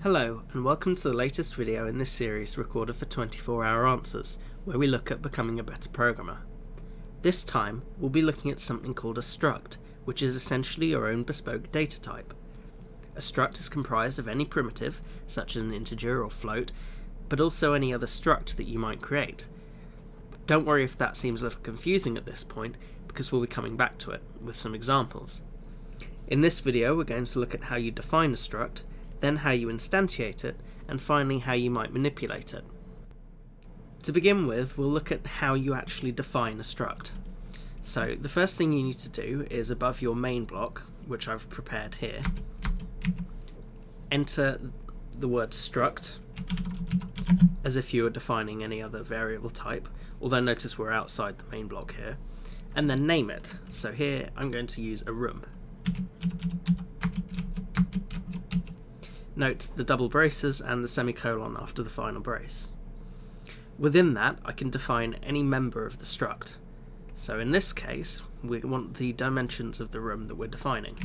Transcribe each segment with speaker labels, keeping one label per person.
Speaker 1: Hello, and welcome to the latest video in this series recorded for 24-Hour Answers, where we look at becoming a better programmer. This time, we'll be looking at something called a struct, which is essentially your own bespoke data type. A struct is comprised of any primitive, such as an integer or float, but also any other struct that you might create. Don't worry if that seems a little confusing at this point, because we'll be coming back to it with some examples. In this video, we're going to look at how you define a struct, then how you instantiate it, and finally how you might manipulate it. To begin with, we'll look at how you actually define a struct. So the first thing you need to do is above your main block, which I've prepared here, enter the word struct as if you were defining any other variable type, although notice we're outside the main block here, and then name it. So here I'm going to use a room. Note the double braces and the semicolon after the final brace. Within that, I can define any member of the struct. So in this case, we want the dimensions of the room that we're defining.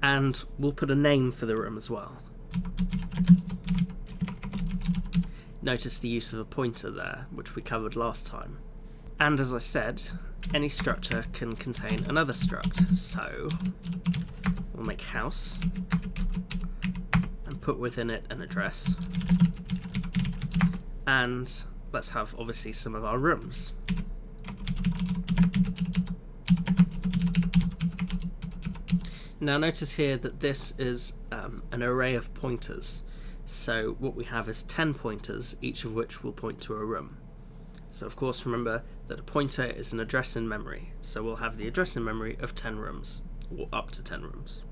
Speaker 1: And we'll put a name for the room as well. Notice the use of a pointer there, which we covered last time. And as I said, any structure can contain another struct, so we'll make house and put within it an address, and let's have obviously some of our rooms. Now notice here that this is an array of pointers, so what we have is 10 pointers, each of which will point to a room. So of course remember that a pointer is an address in memory, so we'll have the address in memory of 10 rooms, or up to 10 rooms.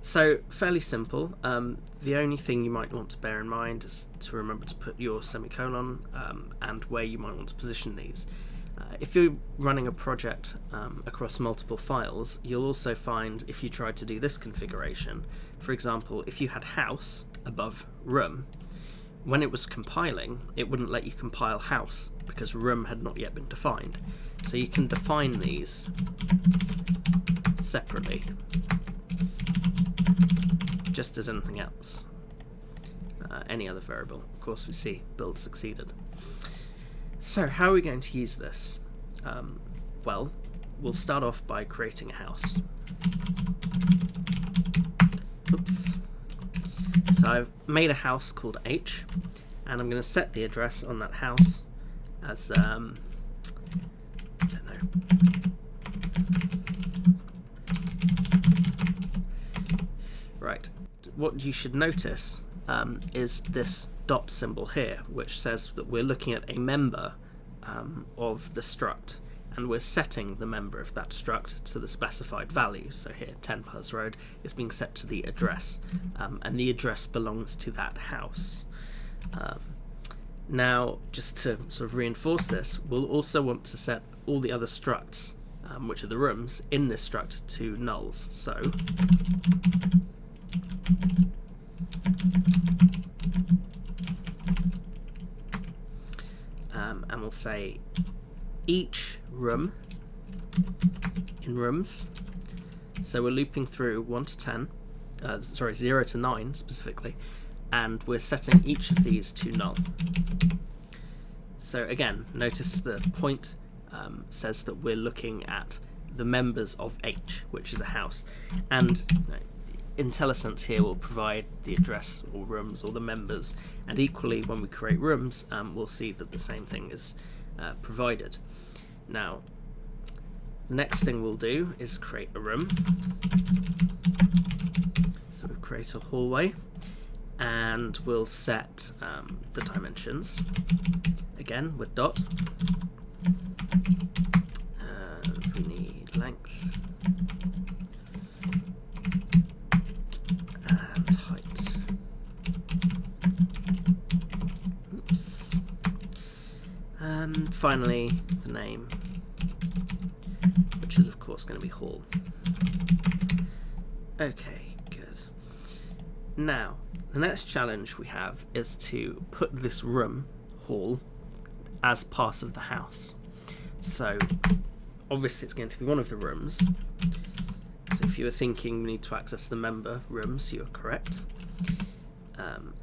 Speaker 1: So fairly simple. The only thing you might want to bear in mind is to remember to put your semicolon and where you might want to position these. If you're running a project across multiple files, you'll also find if you tried to do this configuration, for example, if you had house above room, when it was compiling, it wouldn't let you compile house because room had not yet been defined. So you can define these separately, just as anything else. Any other variable. Of course, we see build succeeded. So how are we going to use this? Well, we'll start off by creating a house. Oops. So I've made a house called H, and I'm going to set the address on that house as, I don't know. Right, what you should notice is this dot symbol here, which says that we're looking at a member of the struct, and we're setting the member of that struct to the specified value. So here 10 Palace Road is being set to the address, and the address belongs to that house. Now, just to sort of reinforce this, we'll also want to set all the other structs, which are the rooms, in this struct to nulls. So and we'll say each room in rooms. So we're looping through 1 to 10, 0 to 9 specifically, and we're setting each of these to null. So again, notice the point says that we're looking at the members of H, which is a house, and IntelliSense here will provide the address or rooms or the members, and equally when we create rooms, we'll see that the same thing is provided. Now, the next thing we'll do is create a room. So we'll create a hallway, and we'll set the dimensions, again with dot. We need length and height. Oops. And finally the name, which is of course going to be hall. Okay, good. Now, the next challenge we have is to put this room, hall, as part of the house. So obviously it's going to be one of the rooms. So if you were thinking we need to access the member rooms, you're correct.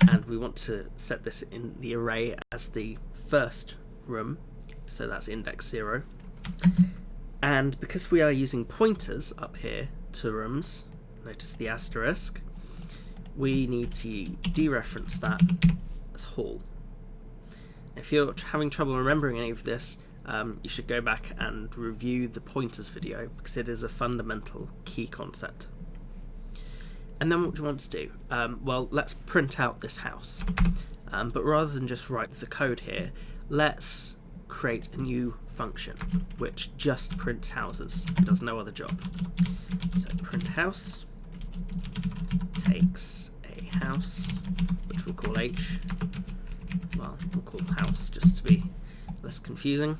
Speaker 1: And we want to set this in the array as the first room, so that's index 0. And because we are using pointers up here to rooms, notice the asterisk, we need to dereference that as hall. If you're having trouble remembering any of this, you should go back and review the pointers video, because it is a fundamental key concept. And then what do you want to do? Well, let's print out this house. But rather than just write the code here, let's create a new function which just prints houses. It does no other job. So print house takes a house, which we'll call h. Well, we'll call house just to be less confusing.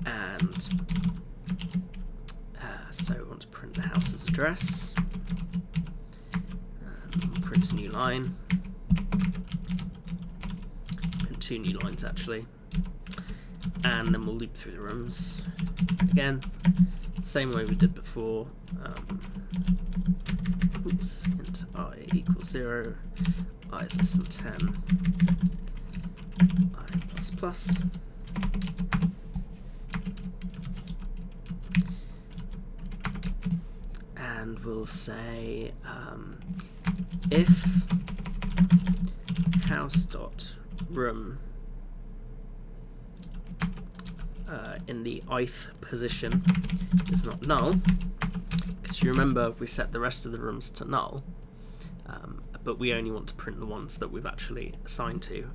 Speaker 1: And so we want to print the house's address. We'll print a new line. Print 2 new lines actually. And then we'll loop through the rooms. Again, same way we did before. Int I equals 0, I is less than 10, I plus plus. And we'll say if house.room in the ith position is not null, because you remember we set the rest of the rooms to null, but we only want to print the ones that we've actually assigned to,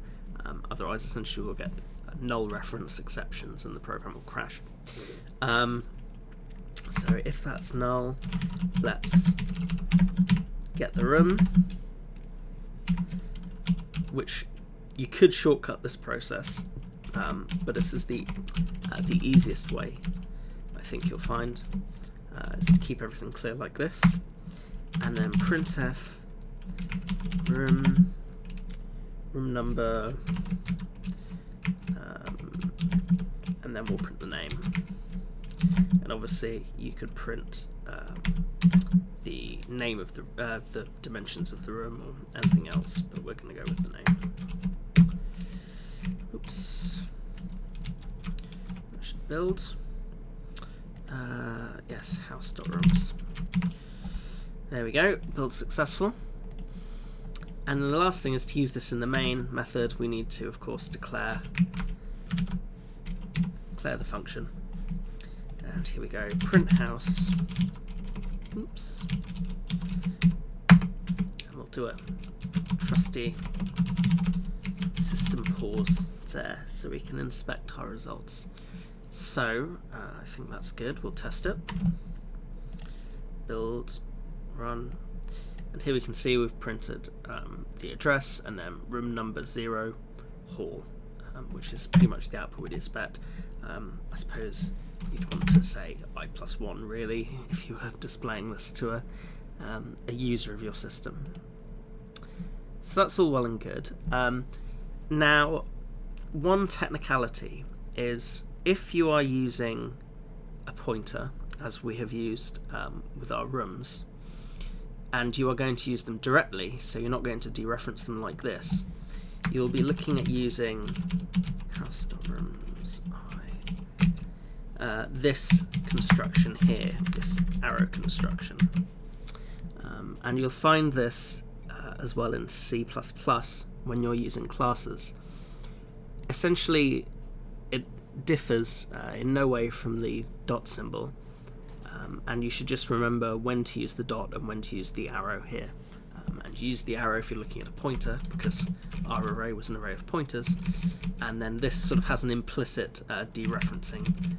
Speaker 1: otherwise essentially we'll get null reference exceptions and the program will crash. So if that's null, let's get the room, which you could shortcut this process, but this is the easiest way I think you'll find, is to keep everything clear like this, and then printf room number, and then we'll print the name. And obviously you could print the name of the dimensions of the room or anything else, but we're going to go with the name. Oops. I should build. Yes, house.rooms. There we go, build successful. And then the last thing is to use this in the main method. We need to, of course, declare the function. And here we go, print house. Oops. And we'll do a trusty system pause there so we can inspect our results. So I think that's good. We'll test it. Build, run, and here we can see we've printed the address and then room number 0 hall, which is pretty much the output we'd expect. I suppose you'd want to say I+1 really if you were displaying this to a user of your system. So that's all well and good. Now, one technicality is if you are using a pointer, as we have used with our rooms, and you are going to use them directly, so you're not going to dereference them like this, you'll be looking at using house.rooms this construction here, this arrow construction, and you'll find this as well in C++ when you're using classes. Essentially it differs in no way from the dot symbol, and you should just remember when to use the dot and when to use the arrow here. And use the arrow if you're looking at a pointer, because our array was an array of pointers, and then this sort of has an implicit dereferencing,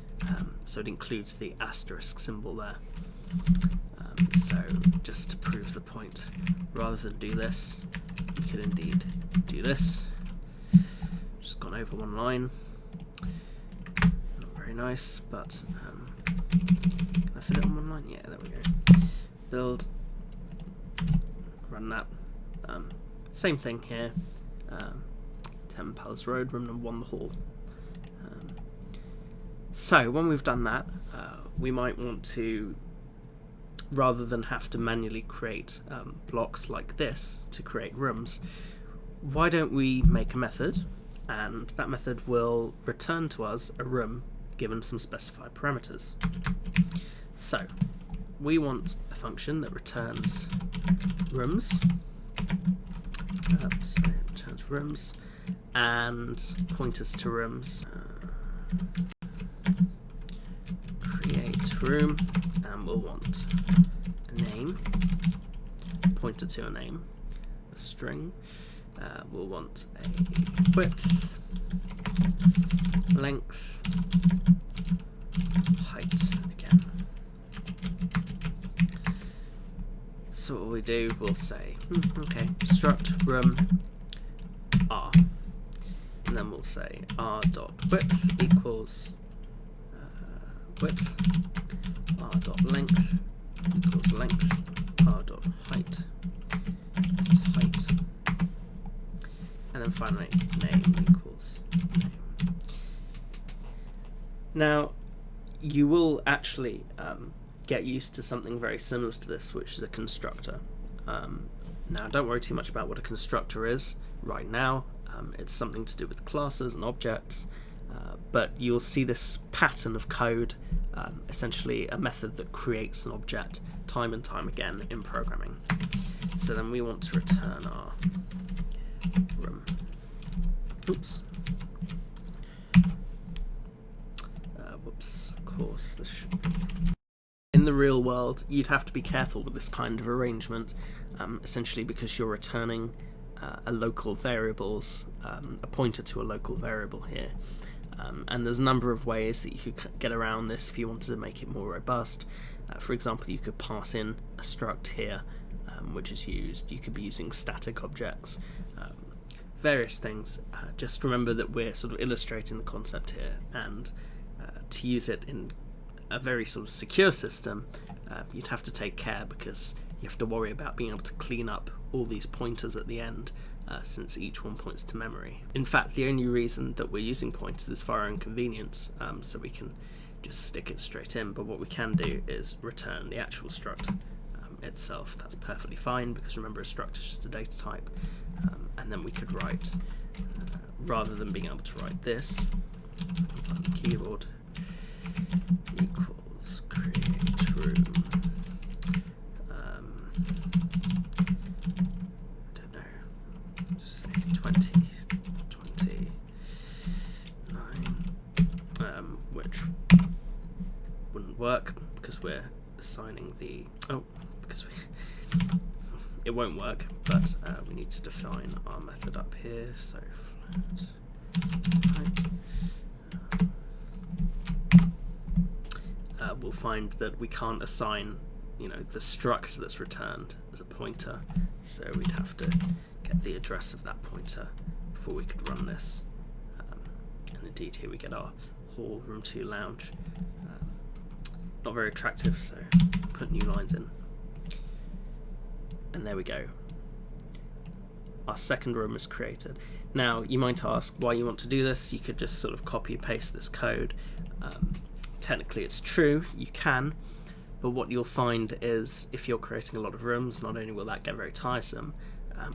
Speaker 1: so it includes the asterisk symbol there. So just to prove the point, rather than do this, you could indeed do this. Just gone over one line. Not very nice, but can I fit it on one line? Yeah, there we go. Build, run that. Same thing here. 10 Palace Road, room number 1, the hall. So when we've done that, we might want to, rather than have to manually create blocks like this to create rooms, why don't we make a method, and that method will return to us a room given some specified parameters. So we want a function that returns rooms, returns rooms and pointers to rooms. Create room, and we'll want a name, pointer to a name, a string. We'll want a width, length, height again. So what we do, we'll say, okay, struct room r, and then we'll say r.width equals width, r.length equals length, r.height is height, and then finally name equals name. Now you will actually get used to something very similar to this, which is a constructor. Now don't worry too much about what a constructor is right now. It's something to do with classes and objects, but you'll see this pattern of code, essentially a method that creates an object time and time again in programming. So then we want to return our room. Oops. Whoops, of course, this should be... In the real world, you'd have to be careful with this kind of arrangement, essentially because you're returning a local variable's, a pointer to a local variable here. And there's a number of ways that you could get around this if you wanted to make it more robust. For example, you could pass in a struct here, which is used. You could be using static objects, various things. Just remember that we're sort of illustrating the concept here, and to use it in a very sort of secure system, you'd have to take care, because you have to worry about being able to clean up all these pointers at the end, since each one points to memory. In fact, the only reason that we're using pointers is for our own convenience, so we can just stick it straight in, but what we can do is return the actual struct itself. That's perfectly fine, because remember, a struct is just a data type, and then we could write, rather than being able to write this on the keyboard, equals create room, I don't know, just say 20, 29, which wouldn't work because we're assigning the, it won't work, but we need to define our method up here, so flat height. We'll find that we can't assign, the struct that's returned as a pointer, so we'd have to get the address of that pointer before we could run this. And indeed, here we get our hall, room 2, lounge. Not very attractive, so put new lines in. And there we go. Our second room is created. Now, you might ask why you want to do this. You could just sort of copy and paste this code. Technically it's true, you can, but what you'll find is if you're creating a lot of rooms, not only will that get very tiresome,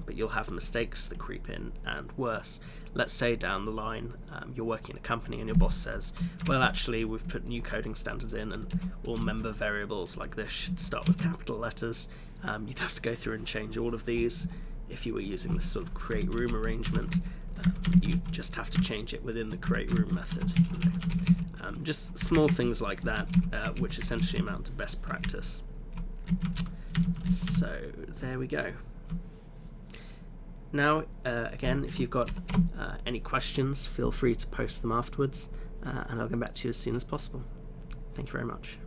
Speaker 1: but you'll have mistakes that creep in, and worse. Let's say down the line you're working in a company and your boss says, well, actually we've put new coding standards in and all member variables like this should start with capital letters. You'd have to go through and change all of these. If you were using this sort of create room arrangement, you just have to change it within the create room method. Just small things like that, which essentially amount to best practice. So there we go. Now, again, if you've got any questions, feel free to post them afterwards, and I'll get back to you as soon as possible. Thank you very much.